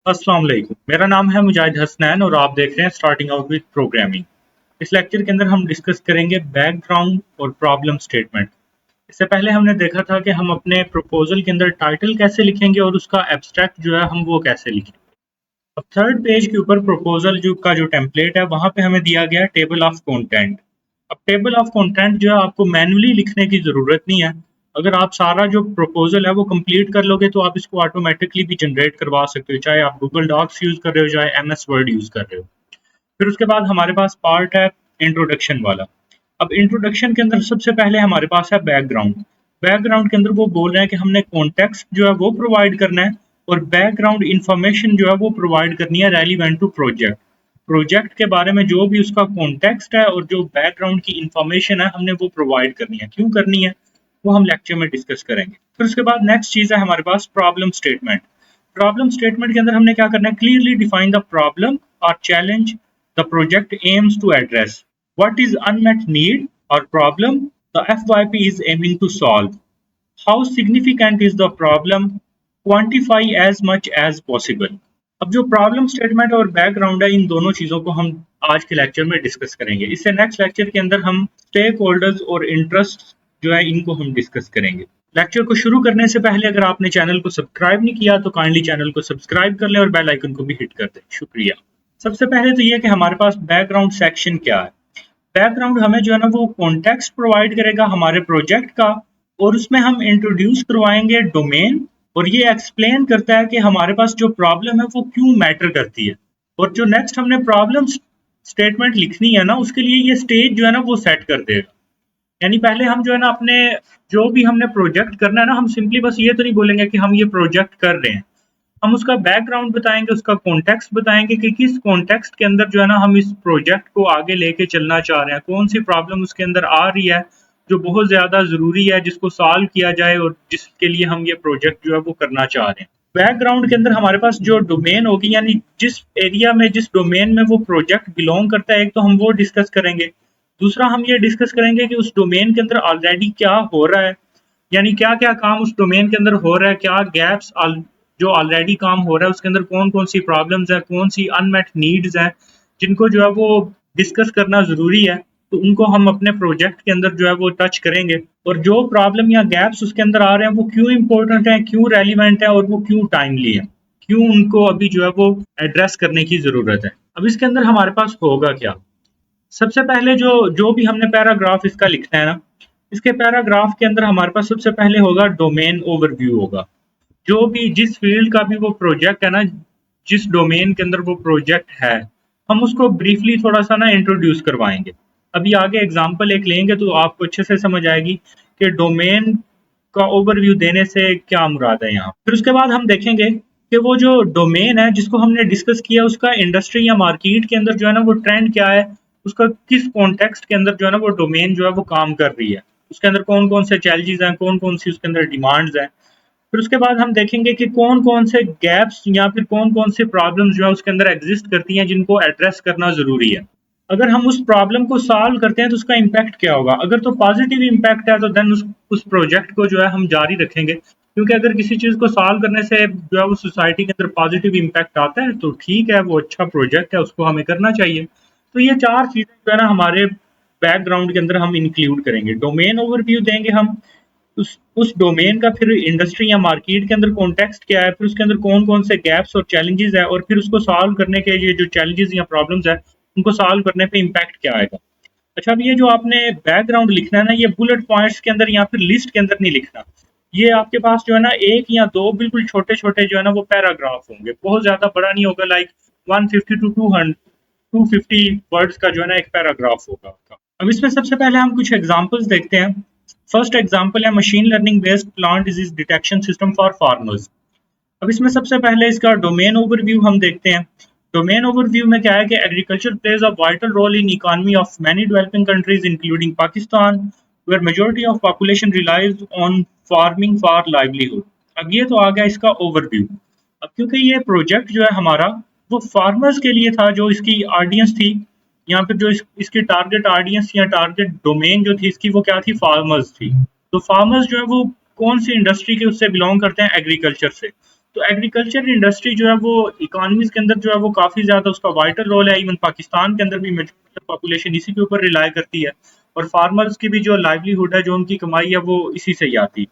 अस्सलाम वालेकुम। मेरा नाम है मुजाहिद हसनैन और आप देख रहे हैं स्टार्टिंग आउट विद प्रोग्रामिंग। इस लेक्चर के अंदर हम डिस्कस करेंगे बैकग्राउंड और प्रॉब्लम स्टेटमेंट। इससे पहले हमने देखा था कि हम अपने प्रपोजल के अंदर टाइटल कैसे लिखेंगे और उसका एब्स्ट्रैक्ट जो है हम वो कैसे लिखेंगे। अब थर्ड पेज के ऊपर प्रपोजल जो टेम्पलेट है वहां पे हमें दिया गया टेबल ऑफ कंटेंट। अब टेबल ऑफ कंटेंट जो है आपको मैन्युअली लिखने की जरूरत नहीं है। अगर आप सारा जो प्रपोजल है वो कंप्लीट कर लोगे तो आप इसको ऑटोमेटिकली भी जनरेट करवा सकते हो, चाहे आप गूगल डॉक्स यूज कर रहे हो चाहे एमएस वर्ड यूज कर रहे हो। फिर उसके बाद हमारे पास पार्ट है इंट्रोडक्शन वाला। अब इंट्रोडक्शन के अंदर सबसे पहले हमारे पास है बैकग्राउंड। बैकग्राउंड के अंदर वो बोल रहे हैं कि हमने कॉन्टेक्स्ट जो है वो प्रोवाइड करना है और बैकग्राउंड इंफॉर्मेशन जो है वो प्रोवाइड करनी है रेलिवेंट टू प्रोजेक्ट। प्रोजेक्ट के बारे में जो भी उसका कॉन्टेक्स्ट है और जो बैकग्राउंड की इंफॉर्मेशन है हमने वो प्रोवाइड करनी है। क्यों करनी है वो हम लेक्चर में डिस्कस करेंगे। फिर उसके बाद नेक्स्ट चीज है हमारे पास प्रॉब्लम स्टेटमेंट। प्रॉब्लम स्टेटमेंट के अंदर हमने क्या करना है, क्लियरली डिफाइन द प्रॉब्लम और challenge the project aims to address. What is unmet need or problem the FYP is aiming to solve? How significant is the problem? Quantify as much as possible. अब जो problem statement और background है इन दोनों चीजों को हम आज के लेक्चर में डिस्कस करेंगे। इससे नेक्स्ट लेक्चर के अंदर हम स्टेक होल्डर्स और इंटरेस्ट जो है इनको हम डिस्कस करेंगे। लेक्चर को शुरू करने से पहले अगर आपने चैनल को सब्सक्राइब नहीं किया तो काइंडली चैनल को सब्सक्राइब कर लें और बेल आइकन को भी हिट कर दें। शुक्रिया। सबसे पहले तो ये कि हमारे पास बैकग्राउंड सेक्शन क्या है। बैकग्राउंड हमें जो है ना वो कॉन्टेक्स्ट प्रोवाइड करेगा हमारे प्रोजेक्ट का और उसमें हम इंट्रोड्यूस करवाएंगे डोमेन और ये एक्सप्लेन करता है कि हमारे पास जो प्रॉब्लम है वो क्यों मैटर करती है। और जो नेक्स्ट हमने प्रॉब्लम स्टेटमेंट लिखनी है ना उसके लिए ये स्टेज जो है ना वो सेट कर देगा। यानी पहले हम जो है ना अपने जो भी हमने प्रोजेक्ट करना है ना हम सिंपली बस ये तो नहीं बोलेंगे कि हम ये प्रोजेक्ट कर रहे हैं। हम उसका बैकग्राउंड बताएंगे, उसका कॉन्टेक्स्ट बताएंगे कि किस कॉन्टेक्स्ट के अंदर जो है ना हम इस प्रोजेक्ट को आगे लेके चलना चाह रहे हैं, कौन सी प्रॉब्लम उसके अंदर आ रही है जो बहुत ज्यादा जरूरी है जिसको सॉल्व किया जाए और जिसके लिए हम ये प्रोजेक्ट जो है वो करना चाह रहे हैं। बैकग्राउंड के अंदर हमारे पास जो डोमेन होगी यानी जिस एरिया में जिस डोमेन में वो प्रोजेक्ट बिलोंग करता है एक तो हम वो डिस्कस करेंगे। दूसरा हम ये डिस्कस करेंगे कि उस डोमेन के अंदर ऑलरेडी क्या हो रहा है, यानी क्या क्या काम उस डोमेन के अंदर हो रहा है, क्या गैप्स जो ऑलरेडी काम हो रहा है उसके अंदर कौन कौन सी प्रॉब्लम्स है, कौन सी अनमेट नीड्स है जिनको जो है वो डिस्कस करना जरूरी है। तो उनको हम अपने प्रोजेक्ट के अंदर जो है वो टच करेंगे और जो प्रॉब्लम या गैप्स उसके अंदर आ रहे हैं वो क्यों इंपॉर्टेंट है, क्यों रेलिवेंट है और वो क्यों टाइमली है, क्यों उनको अभी जो है वो एड्रेस करने की जरूरत है। अब इसके अंदर हमारे पास होगा क्या। सबसे पहले जो जो भी हमने पैराग्राफ इसका लिखना है ना, इसके पैराग्राफ के अंदर हमारे पास सबसे पहले होगा डोमेन ओवरव्यू होगा। जो भी जिस फील्ड का भी वो प्रोजेक्ट है ना, जिस डोमेन के अंदर वो प्रोजेक्ट है हम उसको ब्रीफली थोड़ा सा ना इंट्रोड्यूस करवाएंगे। अभी आगे एग्जांपल एक लेंगे तो आपको अच्छे से समझ आएगी कि डोमेन का ओवरव्यू देने से क्या मुराद है यहाँ। फिर उसके बाद हम देखेंगे कि वो जो डोमेन है जिसको हमने डिस्कस किया उसका इंडस्ट्री या मार्केट के अंदर जो है ना वो ट्रेंड क्या है, उसका किस कॉन्टेक्स्ट के अंदर जो है ना वो डोमेन जो है वो काम कर रही है, उसके अंदर कौन कौन से चैलेंजेस हैं, कौन कौन सी उसके अंदर डिमांड्स हैं। फिर उसके बाद हम देखेंगे कि कौन कौन से गैप्स या फिर कौन कौन से प्रॉब्लम्स जो है उसके अंदर एग्जिस्ट करती हैं जिनको एड्रेस करना जरूरी है। अगर हम उस प्रॉब्लम को सॉल्व करते हैं तो उसका इम्पैक्ट क्या होगा। अगर तो पॉजिटिव इम्पैक्ट है तो देन उस प्रोजेक्ट को जो है हम जारी रखेंगे, क्योंकि अगर किसी चीज को सॉल्व करने से जो है वो सोसाइटी के अंदर पॉजिटिव इम्पैक्ट आता है तो ठीक है, वो अच्छा प्रोजेक्ट है, उसको हमें करना चाहिए। तो ये चार चीजें जो है ना हमारे बैकग्राउंड के अंदर हम इंक्लूड करेंगे। डोमेन ओवरव्यू देंगे हम, उस डोमेन का फिर इंडस्ट्री या मार्केट के अंदर कॉन्टेक्स्ट क्या है, फिर उसके अंदर कौन कौन से गैप्स और चैलेंजेस है और फिर उसको सॉल्व करने के ये जो चैलेंजेस या प्रॉब्लम्स है उनको सॉल्व करने पे इम्पैक्ट क्या आएगा। अच्छा, अब ये जो आपने बैकग्राउंड लिखना है ना ये बुलेट पॉइंट्स के अंदर या फिर लिस्ट के अंदर नहीं लिखना। ये आपके पास जो है ना एक या दो बिल्कुल छोटे छोटे जो है ना वो पैराग्राफ होंगे, बहुत ज्यादा बड़ा नहीं होगा, लाइक 150 टू 250 वर्ड्स का जो है ना एक पैराग्राफ होगा आपका। अब इसमें सबसे पहले हम कुछ एग्जांपल्स देखते हैं। फर्स्ट एग्जांपल है machine learning based plant disease detection system for farmers. अब इसमें सबसे पहले इसका डोमेन ओवरव्यू हम देखते हैं। डोमेन ओवरव्यू में क्या है कि agriculture plays a vital role in economy of many developing countries including Pakistan where majority of population relies on farming for livelihood. अब ये तो आ गया इसका ओवरव्यू। अब क्योंकि ये प्रोजेक्ट जो है हमारा वो फार्मर्स के लिए था, जो इसकी ऑडियंस थी यहाँ पे जो इसकी टारगेट ऑडियंस या टारगेट डोमेन जो थी इसकी वो क्या थी, फार्मर्स थी। तो फार्मर्स जो है वो कौन सी इंडस्ट्री के उससे बिलोंग करते हैं, एग्रीकल्चर से। तो एग्रीकल्चर इंडस्ट्री जो है वो इकोनॉमीज के अंदर जो है वो काफ़ी ज़्यादा उसका वाइटल रोल है। इवन पाकिस्तान के अंदर भी मेजॉरिटी पॉपुलेशन इसी के ऊपर रिलाय करती है, और फार्मर्स की भी जो लाइवलीहुड है, जो उनकी कमाई है, वो इसी से ही आती है।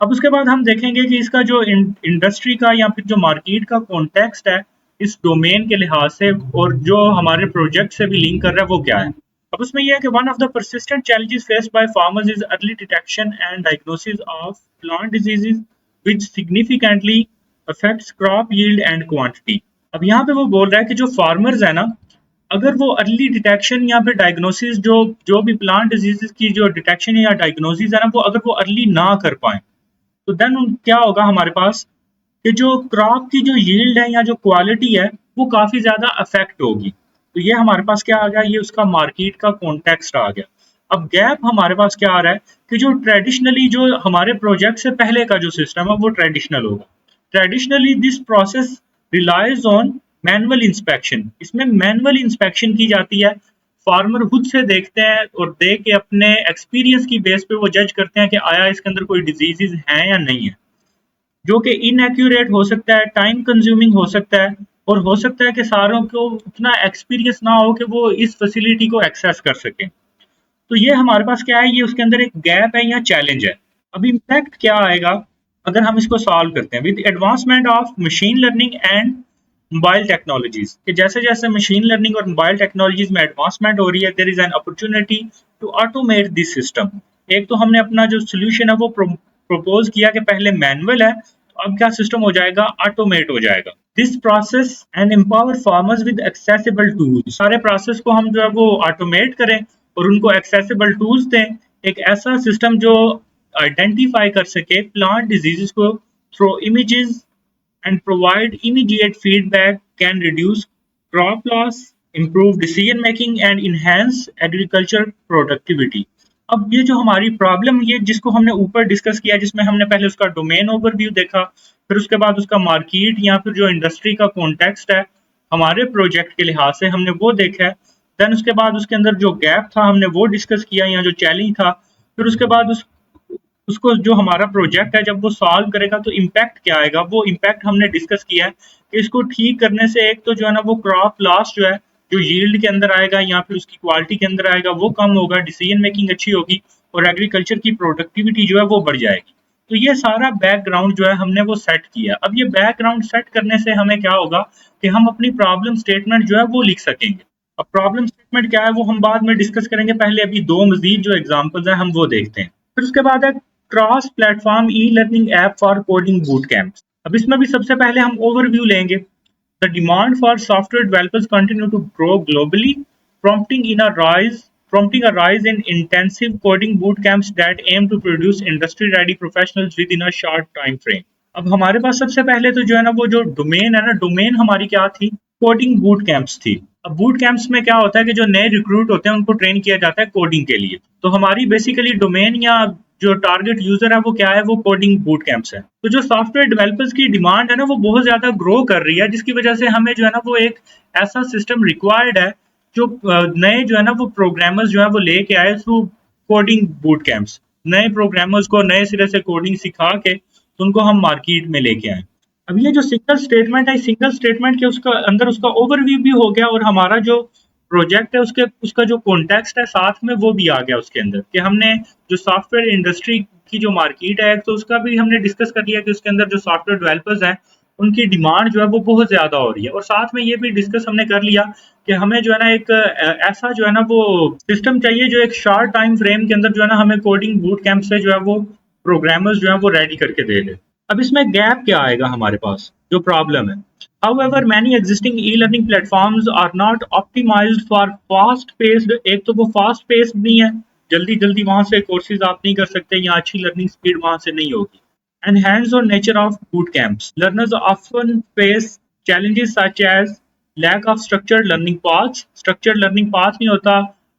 अब उसके बाद हम देखेंगे कि इसका जो इंडस्ट्री का या फिर जो मार्केट का कॉन्टेक्स्ट है इस डोमेन के लिहाज से, और जो हमारे प्रोजेक्ट से भी लिंक कर रहा है, वो क्या है। अब उसमें यह है कि one of the persistent challenges faced by farmers is early detection and diagnosis of plant diseases which significantly affects crop yield and quantity। अब यहाँ पे वो बोल रहा है कि जो फार्मर्स है ना, अगर वो अर्ली डिटेक्शन या फिर डायग्नोसिस, जो जो भी प्लांट डिजीजेस की जो डिटेक्शन या डायग्नोसिस है ना, वो अगर वो अर्ली ना कर पाए, तो देन क्या होगा हमारे पास कि जो क्रॉप की जो यील्ड है या जो क्वालिटी है, वो काफ़ी ज़्यादा अफेक्ट होगी। तो ये हमारे पास क्या आ गया, ये उसका मार्केट का कॉन्टेक्स्ट आ गया। अब गैप हमारे पास क्या आ रहा है कि जो ट्रेडिशनली जो हमारे प्रोजेक्ट से पहले का जो सिस्टम है वो ट्रेडिशनल होगा। Traditionally this process relies on manual inspection. इसमें मैनुअल इंस्पेक्शन की जाती है, फार्मर खुद से देखते हैं और देख के अपने एक्सपीरियंस की बेस पे वो जज करते हैं कि आया इसके अंदर कोई डिजीजेज हैं या नहीं है, जो कि इनएक्यूरेट हो सकता है, टाइम कंज्यूमिंग हो सकता है, और हो सकता है कि सारों को उतना एक्सपीरियंस ना हो कि वो इस फैसिलिटी को एक्सेस कर सकें। तो ये हमारे पास क्या है, ये उसके अंदर एक गैप है या चैलेंज है। अब इम्पैक्ट क्या आएगा अगर हम इसको सॉल्व करते हैं with advancement of machine learning and mobile technologies, कि जैसे जैसे मशीन लर्निंग और मोबाइल टेक्नोलॉजीज में एडवांसमेंट हो रही है, there is an opportunity to automate this system. एक तो हमने अपना जो सोल्यूशन है वो प्रपोज किया कि पहले मैनुअल है, तो अब क्या सिस्टम हो जाएगा, ऑटोमेट हो जाएगा this process and empower farmers with accessible tools. सारे प्रोसेस को हम जो है वो ऑटोमेट करें और उनको एक्सेसिबल टूल्स दें, एक ऐसा सिस्टम जो आइडेंटिफाई कर सके प्लांट डिजीजेस को through images and provide immediate feedback, can reduce crop loss, improve decision making and enhance agriculture productivity। अब ये जो हमारी प्रॉब्लम, ये जिसको हमने ऊपर डिस्कस किया, जिसमें हमने पहले उसका डोमेन ओवरव्यू देखा, फिर उसके बाद उसका मार्केट या फिर जो इंडस्ट्री का कॉन्टेक्स्ट है हमारे प्रोजेक्ट के लिहाज से हमने वो देखा है। देन उसके बाद उसके अंदर जो गैप था हमने वो डिस्कस किया या जो चैलेंज था। फिर उसके बाद उसको जो हमारा प्रोजेक्ट है जब वो सॉल्व करेगा तो इम्पैक्ट क्या आएगा, वो इम्पैक्ट हमने डिस्कस किया है कि इसको ठीक करने से एक तो जो है ना वो क्रॉप लॉस जो है, जो यील्ड के अंदर आएगा या फिर उसकी क्वालिटी के अंदर आएगा, वो कम होगा, डिसीजन मेकिंग अच्छी होगी, और एग्रीकल्चर की प्रोडक्टिविटी जो है वो बढ़ जाएगी। तो ये सारा बैकग्राउंड जो है हमने वो सेट किया। अब ये बैकग्राउंड सेट करने से हमें क्या होगा कि हम अपनी प्रॉब्लम स्टेटमेंट जो है वो लिख सकेंगे। अब प्रॉब्लम स्टेटमेंट क्या है वो हम बाद में डिस्कस करेंगे, पहले अभी दो मजीद जो एग्जांपल्स हैं हम वो देखते हैं। फिर उसके बाद है cross platform e learning app for coding boot camps. अब इसमें भी सबसे पहले हम ओवरव्यू लेंगे। The demand for software developers continue to grow globally, prompting in a rise prompting a rise in intensive coding boot camps that aim to produce industry ready professionals within a short time frame। अब हमारे पास सबसे पहले तो जो है ना वो जो डोमेन है ना, डोमेन हमारी क्या थी, कोडिंग बूट कैंप्स थी। अब बूट कैंप्स में क्या होता है कि जो नए रिक्रूट होते हैं उनको ट्रेन किया जाता है कोडिंग के लिए। तो हमारी बेसिकली डोमेन या जो टारगेट यूजर है वो क्या है, वो कोडिंग बूट कैंप्स है। तो जो सॉफ्टवेयर डेवलपर्स की डिमांड है ना वो बहुत ज्यादा ग्रो कर रही है, जिसकी वजह से हमें जो है ना वो एक ऐसा सिस्टम रिक्वायर्ड है जो नए जो है ना वो प्रोग्रामर्स जो है वो लेके आए थ्रू कोडिंग बूट कैंप्स। नए प्रोग्रामर्स को नए सिरे से कोडिंग सिखा के उनको हम मार्केट में लेके आए। अब ये जो सिंगल स्टेटमेंट है, सिंगल स्टेटमेंट के उसका अंदर उसका ओवरव्यू भी हो गया, और हमारा जो प्रोजेक्ट है उसके उसका जो कॉन्टेक्स्ट है साथ में वो भी आ गया उसके अंदर, कि हमने जो सॉफ्टवेयर इंडस्ट्री की जो मार्केट है तो उसका भी हमने डिस्कस कर लिया कि उसके अंदर जो सॉफ्टवेयर डेवलपर्स हैं उनकी डिमांड जो है वो बहुत ज़्यादा हो रही है। और साथ में ये भी डिस्कस हमने कर लिया कि हमें जो है ना एक ऐसा जो है ना वो सिस्टम चाहिए जो एक शॉर्ट टाइम फ्रेम के अंदर जो है ना हमें कोडिंग बूट कैंप से जो है वो प्रोग्रामर्स जो है वो रेडी करके दे दे। अब इसमें गैप क्या आएगा हमारे पास, जो प्रॉब्लम है, however many existing e-learning platforms are not optimized for fast paced, एक तो वो फास्ट पेस्ड नहीं है, जल्दी जल्दी वहां से कोर्सेज आप नहीं कर सकते या अच्छी लर्निंग स्पीड वहां से नहीं होगी। and hands-on nature of boot camps, learners often face challenges such as lack of structured learning paths, structured learning path नहीं होता,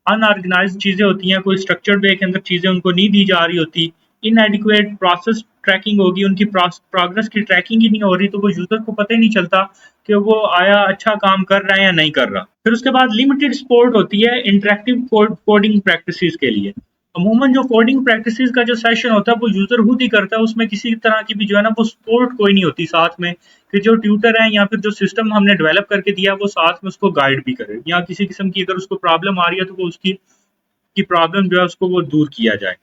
अनऑर्गेनाइज्ड चीजें होती हैं, कोई स्ट्रक्चर्ड वे के अंदर चीजें उनको नहीं दी जा रही होती, इनएडिक्वेट प्रोसेस ट्रैकिंग होगी, उनकी प्रोग्रेस की ट्रैकिंग ही नहीं हो रही, तो वो यूजर को पता ही नहीं चलता कि वो आया अच्छा काम कर रहा है या नहीं कर रहा। फिर उसके बाद लिमिटेड सपोर्ट होती है इंटरेक्टिव कोडिंग प्रैक्टिसेस के लिए, अमूमन जो कोडिंग प्रैक्टिसेस का जो सेशन होता है वो यूजर खुद ही करता है, उसमें किसी तरह की भी जो है ना वो सपोर्ट कोई नहीं होती साथ में कि जो ट्यूटर है या फिर जो सिस्टम हमने डेवलप करके दिया वो साथ में उसको गाइड भी करे, या किसी किस्म की अगर उसको प्रॉब्लम आ रही है तो वो उसकी की प्रॉब्लम जो है उसको वो दूर किया जाए।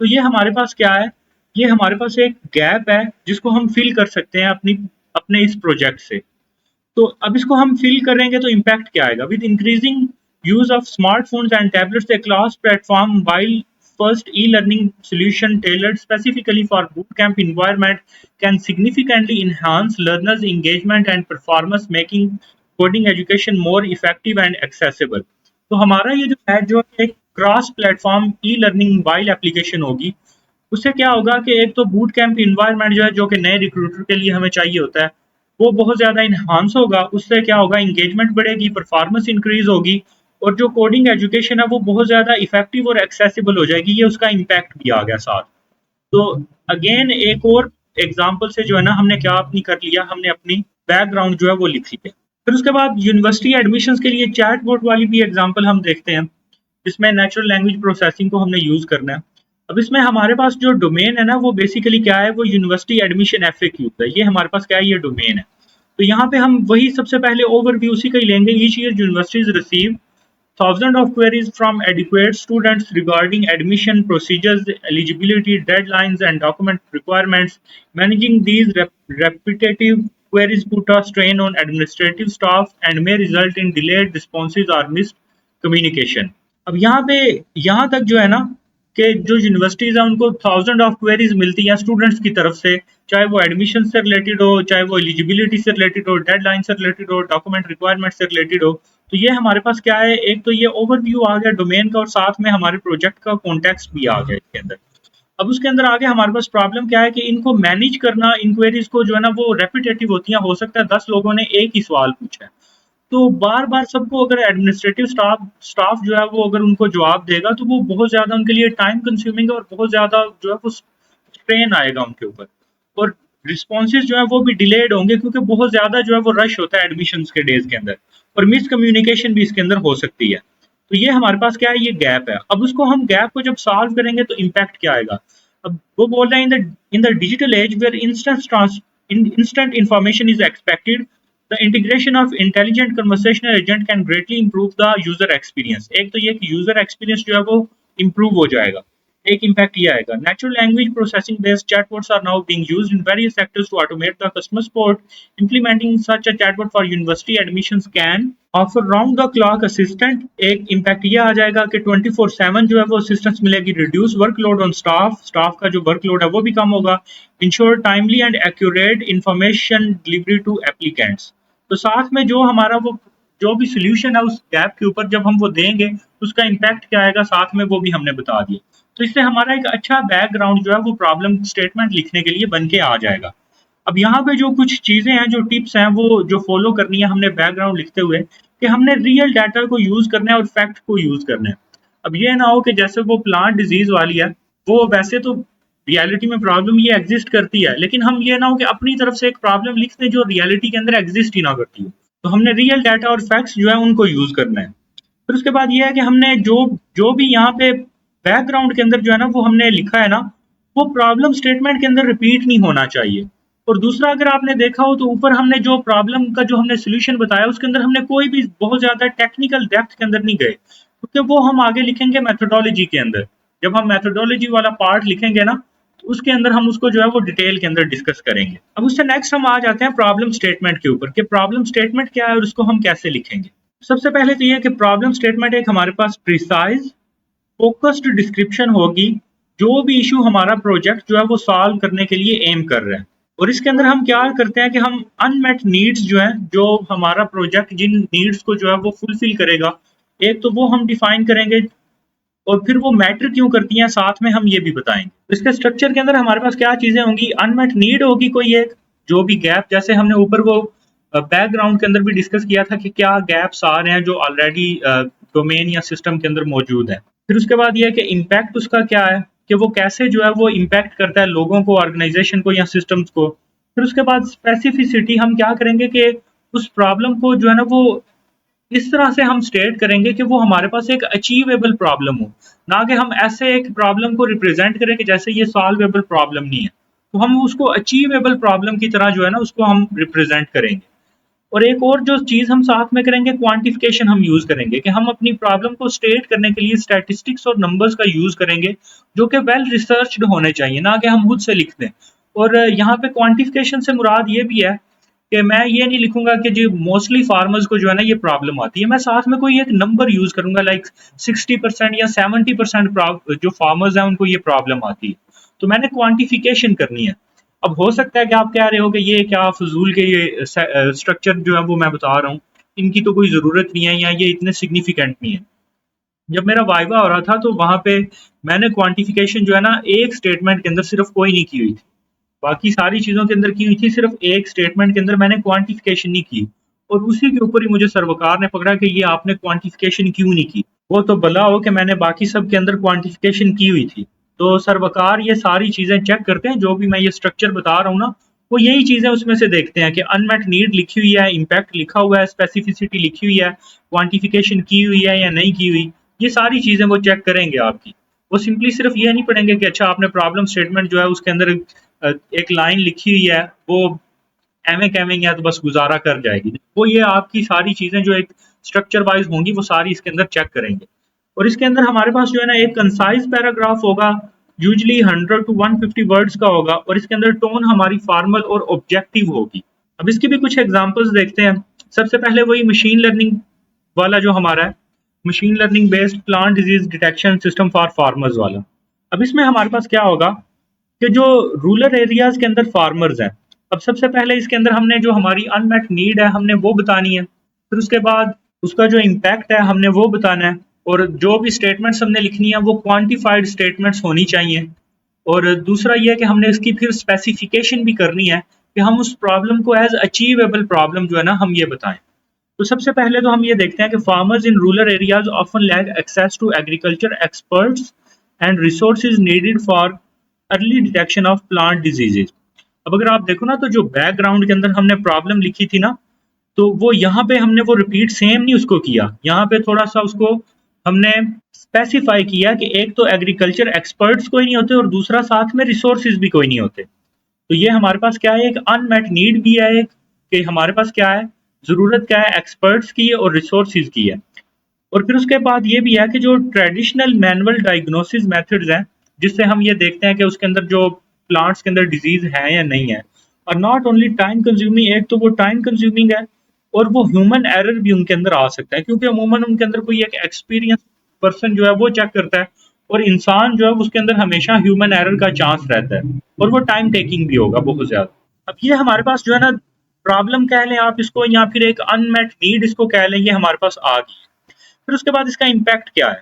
तो ये हमारे पास क्या है, ये हमारे पास एक गैप है जिसको हम फिल कर सकते हैं अपनी अपने इस प्रोजेक्ट से। तो अब इसको हम फिल करेंगे तो इम्पैक्ट क्या आएगा? With increasing use of smartphones and tablets, a class platform while first e-learning solution tailored specifically for bootcamp environment can significantly enhance learners engagement and performance, making coding education more effective and accessible। तो हमारा ये जो है जो एक cross platform e learning mobile application होगी, उससे क्या होगा कि एक तो बूट कैंप इन्वायरमेंट जो है जो कि नए रिक्रूटर के लिए हमें चाहिए होता है वो बहुत ज़्यादा इन्हांस होगा। उससे क्या होगा, इंगेजमेंट बढ़ेगी, परफॉर्मेंस इंक्रीज होगी, और जो कोडिंग एजुकेशन है वो बहुत ज़्यादा इफेक्टिव और एक्सेसिबल हो जाएगी। ये उसका इम्पैक्ट भी आ गया साथ। तो अगेन एक और एग्जाम्पल से जो है ना हमने क्या अपनी कर लिया, हमने अपनी बैकग्राउंड जो है वो लिख लिया। फिर उसके बाद यूनिवर्सिटी एडमिशन्स के लिए चैट बोट वाली भी एग्जाम्पल हम देखते हैं, जिसमें नेचुरल लैंग्वेज प्रोसेसिंग को हमने यूज़ करना है। अब इसमें हमारे पास जो डोमेन है ना वो बेसिकली क्या है, वो यूनिवर्सिटी एडमिशन एफएक्यू है। ये हमारे पास क्या है, ये डोमेन है। तो यहाँ पे हम वही सबसे पहले ओवरव्यू उसी का ही लेंगे। Each year universities receive thousands of queries from adequate students regarding admission procedures, eligibility, deadlines, and document requirements. Managing these repetitive queries put a strain on administrative staff and may result in delayed responses or missed communication। अब यहाँ पे यहाँ तक जो है ना कि जो यूनिवर्सिटीज़ हैं उनको थाउजेंड ऑफ क्वेरीज मिलती हैं स्टूडेंट्स की तरफ से, चाहे वो एडमिशन से रिलेटेड हो, चाहे वो एलिजिबिलिटी से रिलेटेड हो, डेडलाइन से रिलेटेड हो, डॉक्यूमेंट रिक्वायरमेंट से रिलेटेड हो। तो ये हमारे पास क्या है, एक तो ये ओवरव्यू आ गया डोमेन का और साथ में हमारे प्रोजेक्ट का कॉन्टेक्स्ट भी आ गया इसके अंदर। अब उसके अंदर आगे हमारे पास प्रॉब्लम क्या है कि इनको मैनेज करना, इंक्वायरीज को जो है ना वो रेपिटेटिव होती हैं। हो सकता है 10 लोगों ने एक ही सवाल पूछा है, तो बार-बार सबको अगर एडमिनिस्ट्रेटिव स्टाफ स्टाफ जो है वो अगर उनको जवाब देगा तो वो बहुत ज़्यादा उनके लिए टाइम कंज्यूमिंग है और बहुत ज़्यादा जो है वो स्ट्रेन आएगा उनके ऊपर, और रिस्पॉन्सेज जो है वो भी डिलेड होंगे क्योंकि बहुत ज़्यादा जो है वो रश होता है एडमिशन्स के डेज के अंदर, और मिस कम्युनिकेशन भी इसके अंदर हो सकती है। तो ये हमारे पास क्या है, ये गैप है। अब उसको हम गैप को जब सॉल्व करेंगे तो इम्पैक्ट क्या आएगा? अब वो बोल रहे हैं in the digital age where instant information is expected, the integration of intelligent conversational agent can greatly improve the user experience। एक तो ये कि user experience जो है वो improve हो जाएगा, एक impact ये आएगा। Natural language processing based chatbots are now being used in various sectors to automate the customer support। Implementing such a chatbot for university admissions can offer round the clock assistant। एक impact ये आ जाएगा कि 24/7 जो है वो assistance मिलेगी। Reduce workload on staff का जो workload है वो भी कम होगा। Ensure timely and accurate information delivery to applicants। तो साथ में जो हमारा वो जो भी सोल्यूशन है उस गैप के ऊपर जब हम वो देंगे उसका इम्पैक्ट क्या आएगा साथ में वो भी हमने बता दिया। तो इससे हमारा एक अच्छा बैकग्राउंड जो है वो प्रॉब्लम स्टेटमेंट लिखने के लिए बन के आ जाएगा। अब यहाँ पे जो कुछ चीज़ें हैं, जो टिप्स हैं वो जो फॉलो करनी है हमने बैकग्राउंड लिखते हुए, कि हमने रियल डाटा को यूज़ करना है और फैक्ट को यूज़ करना है। अब ये ना हो कि जैसे वो प्लांट डिजीज वाली है, वो वैसे तो रियलिटी में प्रॉब्लम ये एग्जिस्ट करती है, लेकिन हम ये ना हो कि अपनी तरफ से एक प्रॉब्लम लिख दें जो रियलिटी के अंदर एग्जिस्ट ही ना करती हो। तो हमने रियल डाटा और फैक्ट्स जो है उनको यूज करना है। फिर उसके बाद ये है कि हमने जो जो भी यहाँ पे बैकग्राउंड के अंदर जो है ना वो हमने लिखा है ना, वो प्रॉब्लम स्टेटमेंट के अंदर रिपीट नहीं होना चाहिए। और दूसरा, अगर आपने देखा हो तो ऊपर हमने जो प्रॉब्लम का जो हमने सोल्यूशन बताया उसके अंदर हमने कोई भी बहुत ज्यादा टेक्निकल डेप्थ के अंदर नहीं गए, क्योंकि वो हम आगे लिखेंगे मेथोडोलॉजी के अंदर। जब हम मेथोडोलॉजी वाला पार्ट लिखेंगे ना तो उसके अंदर हम उसको जो है वो डिटेल के अंदर डिस्कस करेंगे। अब उससे नेक्स्ट हम आ जाते हैं प्रॉब्लम स्टेटमेंट के ऊपर, कि प्रॉब्लम स्टेटमेंट क्या है और उसको हम कैसे लिखेंगे। सबसे पहले तो ये कि प्रॉब्लम स्टेटमेंट एक हमारे पास प्रिसाइज फोकस्ड डिस्क्रिप्शन होगी जो भी इशू हमारा प्रोजेक्ट जो है वो सॉल्व करने के लिए एम कर रहे हैं। और इसके अंदर हम क्या करते हैं कि हम अनमेट नीड्स जो है, जो हमारा प्रोजेक्ट जिन नीड्स को जो है वो फुलफिल करेगा, एक तो वो हम डिफाइन करेंगे, और फिर वो मैटर क्यों करती हैं साथ में हम ये भी बताएंगे। इसके स्ट्रक्चर के अंदर हमारे पास क्या चीजें होंगी, अनमेट नीड होगी कोई एक, जो भी गैप, जैसे हमने ऊपर वो बैकग्राउंड के अंदर भी डिस्कस किया था कि क्या गैप्स आ रहे हैं जो ऑलरेडी डोमेन या सिस्टम के अंदर मौजूद है। फिर उसके बाद ये है कि इम्पैक्ट उसका क्या है, कि वो कैसे जो है वो इम्पैक्ट करता है लोगों को, ऑर्गेनाइजेशन को या सिस्टम्स को। फिर उसके बाद स्पेसिफिसिटी, हम क्या करेंगे कि उस प्रॉब्लम को जो है ना वो इस तरह से हम स्टेट करेंगे कि वो हमारे पास एक अचीवेबल प्रॉब्लम हो, ना कि हम ऐसे एक प्रॉब्लम को रिप्रेजेंट करें कि जैसे ये सॉल्वेबल प्रॉब्लम नहीं है। तो हम उसको अचीवेबल प्रॉब्लम की तरह जो है ना उसको हम रिप्रेजेंट करेंगे। और एक और जो चीज़ हम साथ में करेंगे, क्वांटिफिकेशन हम यूज़ करेंगे कि हम अपनी प्रॉब्लम को स्टेट करने के लिए स्टैटिस्टिक्स और नंबर्स का यूज़ करेंगे, जो कि वेल रिसर्च्ड होने चाहिए, ना कि हम खुद से लिख दें। और यहाँ पे क्वांटिफिकेशन से मुराद ये भी है कि मैं ये नहीं लिखूंगा कि जी मोस्टली फार्मर्स को जो है ना ये प्रॉब्लम आती है। मैं साथ में कोई एक नंबर यूज़ करूंगा, लाइक 60% या 70% जो फार्मर्स हैं उनको ये प्रॉब्लम आती है। तो मैंने क्वांटिफिकेशन करनी है। अब हो सकता है कि आप कह रहे हो कि ये क्या फजूल के ये स्ट्रक्चर जो है वो मैं बता रहा हूँ, इनकी तो कोई ज़रूरत नहीं है या ये इतने सिग्निफिकेंट नहीं है। जब मेरा वाइवा हो रहा था तो वहाँ पे मैंने क्वांटिफिकेशन जो है ना एक स्टेटमेंट के अंदर सिर्फ कोई नहीं की हुई थी, बाकी सारी चीज़ों के अंदर की हुई थी, सिर्फ एक स्टेटमेंट के अंदर मैंने क्वांटिफिकेशन नहीं की। और उसी के ऊपर ही मुझे सर्वकार ने पकड़ा कि ये आपने क्वांटिफिकेशन क्यों नहीं की। वो तो भला हो कि मैंने बाकी सब के अंदर क्वांटिफिकेशन की हुई थी। तो सर्वकार ये सारी चीज़ें चेक करते हैं, जो भी मैं ये स्ट्रक्चर बता रहा हूँ ना, वो यही चीज़ें उसमें से देखते हैं कि अनमेट नीड लिखी हुई है, इम्पैक्ट लिखा हुआ है, स्पेसिफिसिटी लिखी हुई है, क्वांटिफिकेशन की हुई है या नहीं की हुई। ये सारी चीज़ें वो चेक करेंगे आपकी। वो सिंपली सिर्फ ये नहीं पढ़ेंगे कि अच्छा आपने प्रॉब्लम स्टेटमेंट जो है उसके अंदर एक लाइन लिखी हुई है, वो एवें कैवें या तो बस गुजारा कर जाएगी। वो ये आपकी सारी चीज़ें जो एक स्ट्रक्चर वाइज होंगी वो सारी इसके अंदर चेक करेंगे। और इसके अंदर हमारे पास जो है ना एक कंसाइज पैराग्राफ होगा, यूजली 100 टू 150 वर्ड्स का होगा, और इसके अंदर टोन हमारी फॉर्मल और ऑब्जेक्टिव होगी। अब इसकी भी कुछ एग्जांपल्स देखते हैं। सबसे पहले वही मशीन लर्निंग वाला जो हमारा है, machine learning based plant disease detection system for farmers वाला। अब इसमें हमारे पास क्या होगा कि जो रूरल एरियाज के अंदर फार्मर्स हैं, अब सबसे पहले इसके अंदर हमने जो हमारी अनमेट नीड है हमने वो बतानी है। फिर उसके बाद उसका जो इम्पैक्ट है हमने वो बताना है। और जो भी स्टेटमेंट्स हमने लिखनी है वो क्वांटिफाइड स्टेटमेंट्स होनी चाहिए। और दूसरा ये है कि हमने इसकी फिर स्पेसिफिकेशन भी करनी है कि हम उस प्रॉब्लम को एज अचीवेबल प्रॉब्लम जो है ना हम ये बताएं। तो सबसे पहले तो हम ये देखते हैं कि farmers in rural areas often lack access to agriculture experts and resources needed for early detection of plant diseases. अब अगर आप देखो ना तो जो बैकग्राउंड के अंदर हमने प्रॉब्लम लिखी थी ना, तो वो यहाँ पे हमने वो रिपीट सेम नहीं उसको किया, यहाँ पे थोड़ा सा उसको हमने स्पेसिफाई किया कि एक तो एग्रीकल्चर एक्सपर्ट्स कोई नहीं होते और दूसरा साथ में रिसोर्सेज भी कोई नहीं होते। तो ये हमारे पास क्या है, एक अनमेट नीड भी है, एक कि हमारे पास क्या है, ज़रूरत क्या है, एक्सपर्ट्स की है और रिसोर्सेज की है। और फिर उसके बाद ये भी है कि जो ट्रेडिशनल मैनुअल डायग्नोसिस मेथड्स हैं, जिससे हम ये देखते हैं कि उसके अंदर जो प्लांट्स के अंदर डिजीज है या नहीं है, और नॉट ओनली टाइम कंज्यूमिंग, एक तो वो टाइम कंज्यूमिंग है और वो ह्यूमन एरर भी उनके अंदर आ सकता है, क्योंकि अमूमन उनके अंदर कोई एक एक्सपीरियंस पर्सन जो है वो चेक करता है, और इंसान जो है उसके अंदर हमेशा ह्यूमन एरर का चांस रहता है, और वो टाइम टेकिंग भी होगा बहुत ज्यादा। अब ये हमारे पास जो है ना प्रॉब्लम कह लें आप इसको, या फिर एक अनमेट नीड इसको कह लें, ये हमारे पास आ गई। फिर उसके बाद इसका इम्पैक्ट क्या है।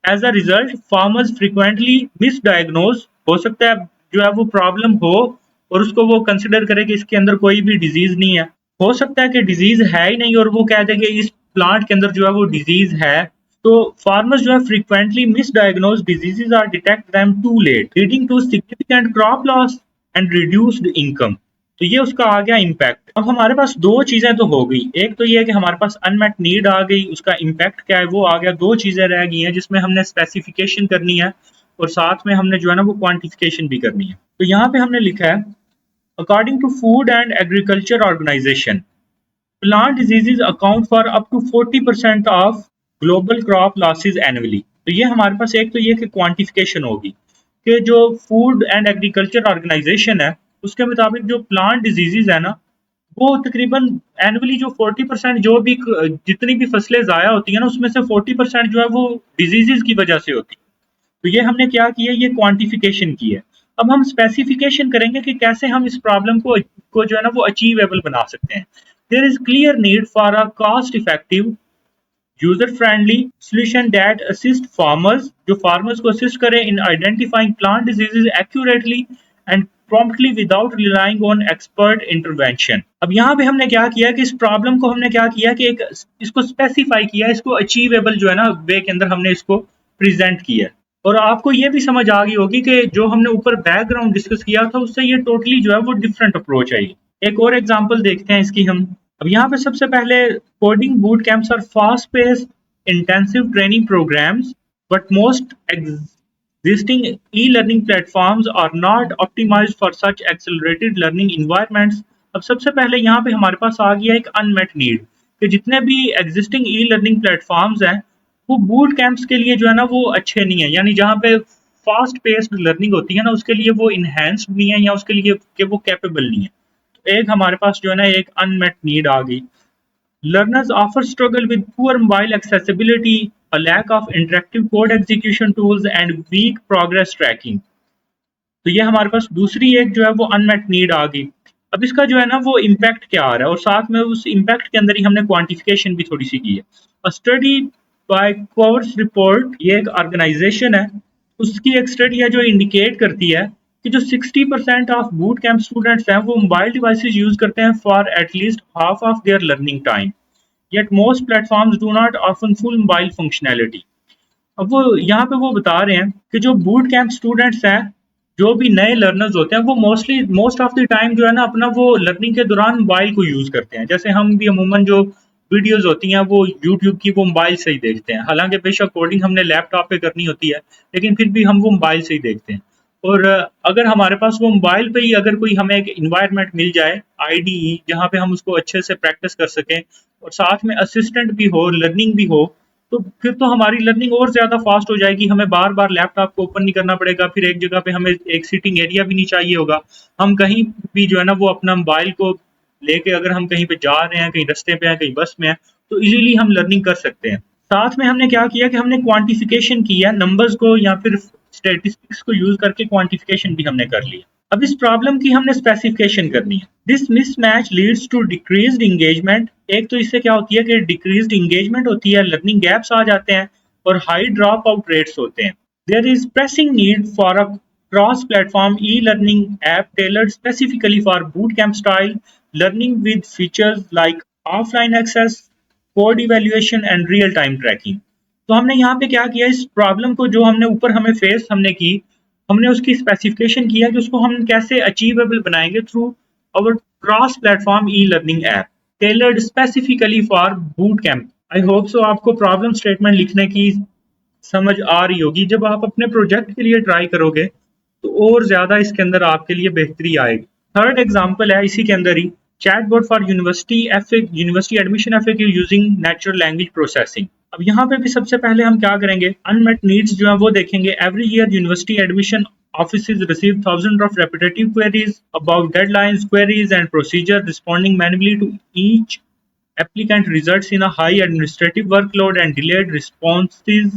As a result farmers frequently misdiagnose, हो सकता है जो है वो प्रॉब्लम हो और उसको वो कंसिडर करे कि इसके अंदर कोई भी डिजीज नहीं है। हो सकता है कि डिजीज है ही नहीं और वो कह दे कि इस प्लांट के अंदर जो है वो डिजीज है। तो फार्मर्स जो है frequently misdiagnose diseases or detect them too late, leading to significant crop loss and reduced income. तो ये उसका आ गया इम्पैक्ट। अब हमारे पास दो चीजें तो हो गई, एक तो ये है कि हमारे पास अनमेट नीड आ गई, उसका इम्पैक्ट क्या है वो आ गया। दो चीजें रह गई हैं जिसमें हमने स्पेसिफिकेशन करनी है और साथ में हमने जो है ना वो क्वांटिफिकेशन भी करनी है। तो यहाँ पे हमने लिखा है, according to food and agriculture organization, plant diseases account for up to 40% of global crop losses annually. तो ये हमारे पास एक तो ये कि क्वांटिफिकेशन होगी कि जो फूड एंड एग्रीकल्चर ऑर्गेनाइजेशन है उसके मुताबिक जो प्लांट डिजीजेज है ना, वो तकरीबन एनुअली जो 40% जो भी जितनी भी फसलें ज़ाया होती हैं ना उसमें से 40% जो है वो डिजीजेज की वजह से होती है। तो ये हमने क्या किया, ये क्वांटिफिकेशन की है। अब हम स्पेसिफिकेशन करेंगे कि कैसे हम इस प्रॉब्लम को जो है ना वो अचीवेबल बना सकते हैं। There is clear need for a cost effective user friendly solution that assist farmers, जो फार्मर्स को असिस्ट करे in identifying plant diseases accurately and promptly without relying on expert intervention. अब यहाँ पे हमने क्या किया कि इस प्रॉब्लम को हमने क्या किया कि एक इसको स्पेसिफाई किया, इसको अचीवेबल जो है ना वे के अंदर हमने इसको प्रेजेंट किया। और आपको ये भी समझ आ गई होगी कि जो हमने ऊपर बैकग्राउंड डिस्कस किया था उससे ये टोटली जो है वो डिफरेंट अप्रोच है। एक और एग्जांपल देखते हैं इसकी हम। अब यहाँ पे सबसे पहले coding boot camps are fast paced intensive training programs but most existing e-learning platforms are not optimized for such accelerated learning environments। अब सबसे पहले यहाँ पे हमारे पास आ गया एक अनमेट नीड कि जितने भी एग्जिस्टिंग ई लर्निंग प्लेटफॉर्म्स हैं वो बूट कैंप्स के लिए जो है ना वो अच्छे नहीं है, यानी जहाँ पे फास्ट पेस्ड लर्निंग होती है ना उसके लिए वो इन्हेंस्ड नहीं है या उसके लिए कि वो कैपेबल नहीं है। तो एक हमारे पास जो है ना एक अनमेट नीड आ गई। Learners often struggle with poor mobile accessibility, a lack of interactive code execution tools, and weak progress tracking। तो ये हमारे पास दूसरी एक जो है वो अनमेट नीड आ गई। अब इसका जो है ना वो इम्पैक्ट क्या आ रहा है और साथ में उस इम्पैक्ट के अंदर ही हमने क्वांटिफिकेशन भी थोड़ी सी की है। अ स्टडी बाय कोर्स रिपोर्ट, ये एक ऑर्गेनाइजेशन है, उसकी एक स्टडी है जो इंडिकेट करती है कि जो 60% ऑफ बूट कैंप स्टूडेंट्स हैं वो मोबाइल डिवाइसेस यूज करते हैं for at least half of their learning time, yet most platforms do not offer full mobile functionality। अब वो यहाँ पे वो बता रहे हैं कि जो बूट कैंप स्टूडेंट्स हैं, जो भी नए लर्नर्स होते हैं वो मोस्ट ऑफ द टाइम जो है ना अपना वो लर्निंग के दौरान मोबाइल को यूज करते हैं। जैसे हम भी अमूमन जो वीडियोस होती हैं वो यूट्यूब की वो मोबाइल से ही देखते हैं, हालांकि बेशक कोडिंग हमने लैपटॉप पे करनी होती है लेकिन फिर भी हम वो मोबाइल से ही देखते हैं। और अगर हमारे पास वो मोबाइल पे ही अगर कोई हमें एक इन्वायरमेंट मिल जाए आईडीई जहाँ पे हम उसको अच्छे से प्रैक्टिस कर सकें और साथ में असिस्टेंट भी हो, लर्निंग भी हो, तो फिर तो हमारी लर्निंग और ज़्यादा फास्ट हो जाएगी। हमें बार-बार लैपटॉप को ओपन नहीं करना पड़ेगा, फिर एक जगह पे हमें एक सीटिंग एरिया भी नहीं चाहिए होगा। हम कहीं भी जो है ना वो अपना मोबाइल को लेके अगर हम कहीं पे जा रहे हैं, कहीं रास्ते पे हैं, कहीं बस में हैं, तो इज़िली हम लर्निंग कर सकते हैं। साथ में हमने क्या किया कि हमने क्वांटिफिकेशन की है, नंबर्स को या फिर स्टैटिस्टिक्स को यूज़ करके क्वांटिफिकेशन भी हमने कर लिया। अब इस प्रॉब्लम की हमने स्पेसिफिकेशन करनी है। This mismatch leads to decreased engagement. एक तो इससे क्या होती है कि डिक्रीज्ड एंगेजमेंट होती है, लर्निंग गैप्स आ जाते हैं और हाई ड्रॉप आउट रेट्स होते हैं। There is pressing need for a cross platform e learning app tailored specifically for boot camp style learning with features like offline access, code evaluation and real time tracking. तो हमने यहाँ पे क्या किया, इस problem को जो हमने ऊपर हमें फेस हमने की, हमने उसकी स्पेसिफिकेशन किया कि उसको हम कैसे अचीवेबल बनाएंगे through our cross platform e learning app tailored specifically for boot camp. I hope so आपको प्रॉब्लम स्टेटमेंट लिखने की समझ आ रही होगी। जब आप अपने प्रोजेक्ट के लिए ट्राई करोगे तो और ज्यादा इसके अंदर आपके लिए बेहतरी आएगी। थर्ड एग्जांपल है इसी के अंदर ही, chatbot for university admission FAQ using natural language processing. अब यहाँ पे भी सबसे पहले हम क्या करेंगे, अनमेट नीड्स जो है वो देखेंगे। Every year university admission offices receive thousands of repetitive queries about deadlines, queries, and procedure. Responding manually to each applicant results in a high administrative workload and delayed responses,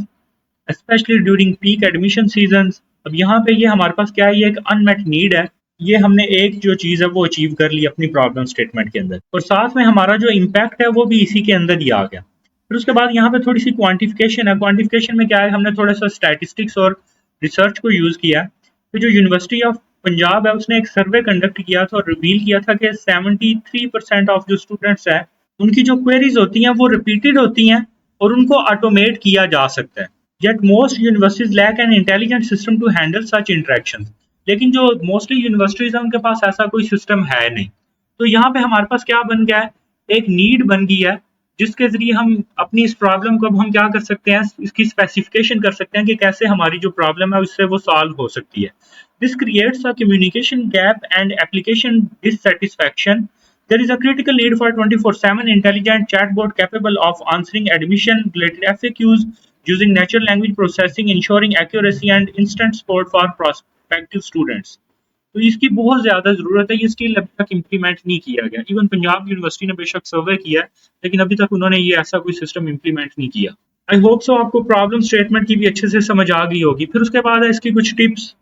especially during peak admission seasons। अब यहाँ पे ये हमारे पास क्या है, ये एक unmet need है। ये हमने एक जो चीज़ है वो अचीव कर ली अपनी प्रॉब्लम स्टेटमेंट के अंदर और साथ में हमारा जो इम्पैक्ट है वो भी इसी के अंदर ही आ गया। फिर उसके बाद यहाँ पे थोड़ी सी क्वांटिफिकेशन है। क्वांटिफिकेशन में क्या है, हमने थोड़ा सा स्टैटिस्टिक्स और रिसर्च को यूज़ किया। तो जो यूनिवर्सिटी ऑफ पंजाब है उसने एक सर्वे कंडक्ट किया था और रिवील किया था कि 73% ऑफ जो स्टूडेंट्स हैं उनकी जो क्वेरीज होती हैं वो रिपीटेड होती हैं और उनको ऑटोमेट किया जा सकता है। Yet most universities lack an intelligent system to handle such interactions। लेकिन जो मोस्टली यूनिवर्सिटीज हैं उनके पास ऐसा कोई सिस्टम है नहीं। तो यहाँ पे हमारे पास क्या बन गया है, एक नीड बन गई है जिसके जरिए हम अपनी इस प्रॉब्लम को अब हम क्या कर सकते हैं, इसकी स्पेसिफिकेशन कर सकते हैं कि कैसे हमारी जो प्रॉब्लम है उससे वो सॉल्व हो सकती है। This creates a communication gap and application dissatisfaction. There is a critical need for 24/7 intelligent chatbot capable of answering admission related FAQs using natural language processing, ensuring accuracy and instant support for prospective students। तो इसकी बहुत ज़्यादा ज़रूरत है, ये skill अभी तक implement नहीं किया गया। इवन पंजाब यूनिवर्सिटी ने बेशक सर्वे किया है लेकिन अभी तक उन्होंने ये ऐसा कोई सिस्टम इम्प्लीमेंट नहीं किया। आई होप सो आपको प्रॉब्लम स्टेटमेंट की भी अच्छे से समझ आ गई होगी। फिर उसके बाद है इसकी कुछ टिप्स।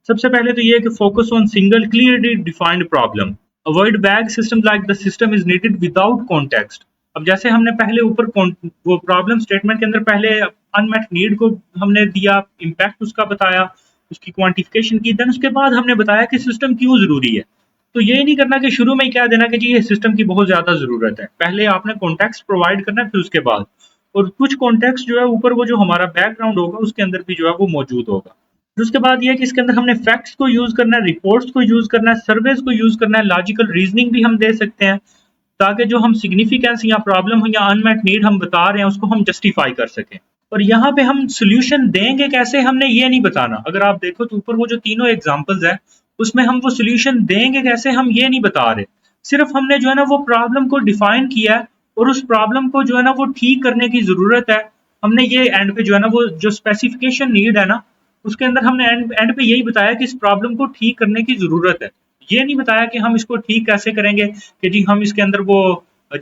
सबसे पहले तो ये है कि focus on single clearly defined problem, avoid bag system like the system is needed without context. अब जैसे हमने पहले ऊपर वो प्रॉब्लम स्टेटमेंट के अंदर पहले अनमेट नीड को हमने दिया, इम्पैक्ट उसका बताया, उसकी क्वांटिफिकेशन की, देन उसके बाद हमने बताया कि सिस्टम क्यों ज़रूरी है। तो ये नहीं करना कि शुरू में ही क्या देना कि जी ये सिस्टम की बहुत ज़्यादा ज़रूरत है। पहले आपने कॉन्टेक्स्ट प्रोवाइड करना है फिर उसके बाद, और कुछ कॉन्टेक्स्ट जो है ऊपर वो जो हमारा बैकग्राउंड होगा उसके अंदर भी जो है वो मौजूद होगा। फिर उसके बाद ये है कि इसके अंदर हमने फैक्ट्स को यूज़ करना है, रिपोर्ट्स को यूज़ करना है, सर्वेज को यूज़ करना है, लॉजिकल रीजनिंग भी हम दे सकते हैं। ताकि जो हम सिग्निफिकेंस या प्रॉब्लम या अनमेट नीड हम बता रहे हैं उसको हम जस्टिफाई कर सकें। और यहाँ पे हम सॉल्यूशन देंगे कैसे, हमने ये नहीं बताना। अगर आप देखो तो ऊपर वो जो तीनों एग्जांपल्स है उसमें हम वो सॉल्यूशन देंगे कैसे हम ये नहीं बता रहे। सिर्फ हमने जो है ना वो प्रॉब्लम को डिफाइन किया है और उस प्रॉब्लम को जो है ना वो ठीक करने की ज़रूरत है। हमने ये एंड पे जो है ना वो जो स्पेसिफिकेशन नीड है ना उसके अंदर हमने एंड पे यही बताया कि इस प्रॉब्लम को ठीक करने की ज़रूरत है। ये नहीं बताया कि हम इसको ठीक कैसे करेंगे कि जी हम इसके अंदर वो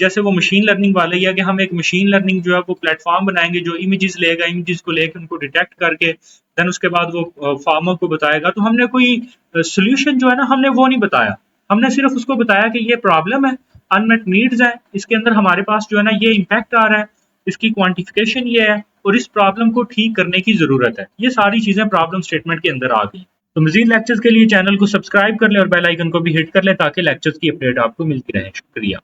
जैसे वो मशीन लर्निंग वाले या कि हम एक मशीन लर्निंग जो है वो प्लेटफॉर्म बनाएंगे जो इमेजेस लेगा, इमेजेस को लेकर उनको डिटेक्ट करके देन उसके बाद वो फार्मर को बताएगा। तो हमने कोई सोल्यूशन जो है ना हमने वो नहीं बताया। हमने सिर्फ उसको बताया कि ये प्रॉब्लम है, अनमेट नीड्स है, इसके अंदर हमारे पास जो है ना ये इम्पैक्ट आ रहा है, इसकी क्वांटिफिकेशन ये है और इस प्रॉब्लम को ठीक करने की ज़रूरत है। ये सारी चीज़ें प्रॉब्लम स्टेटमेंट के अंदर आ गई। तो मज़ीद लेक्चर्स के लिए चैनल को सब्सक्राइब कर लें और बेल आइकन को भी हिट कर लें ताकि लेक्चर्स की अपडेट आपको मिलती रहे। शुक्रिया।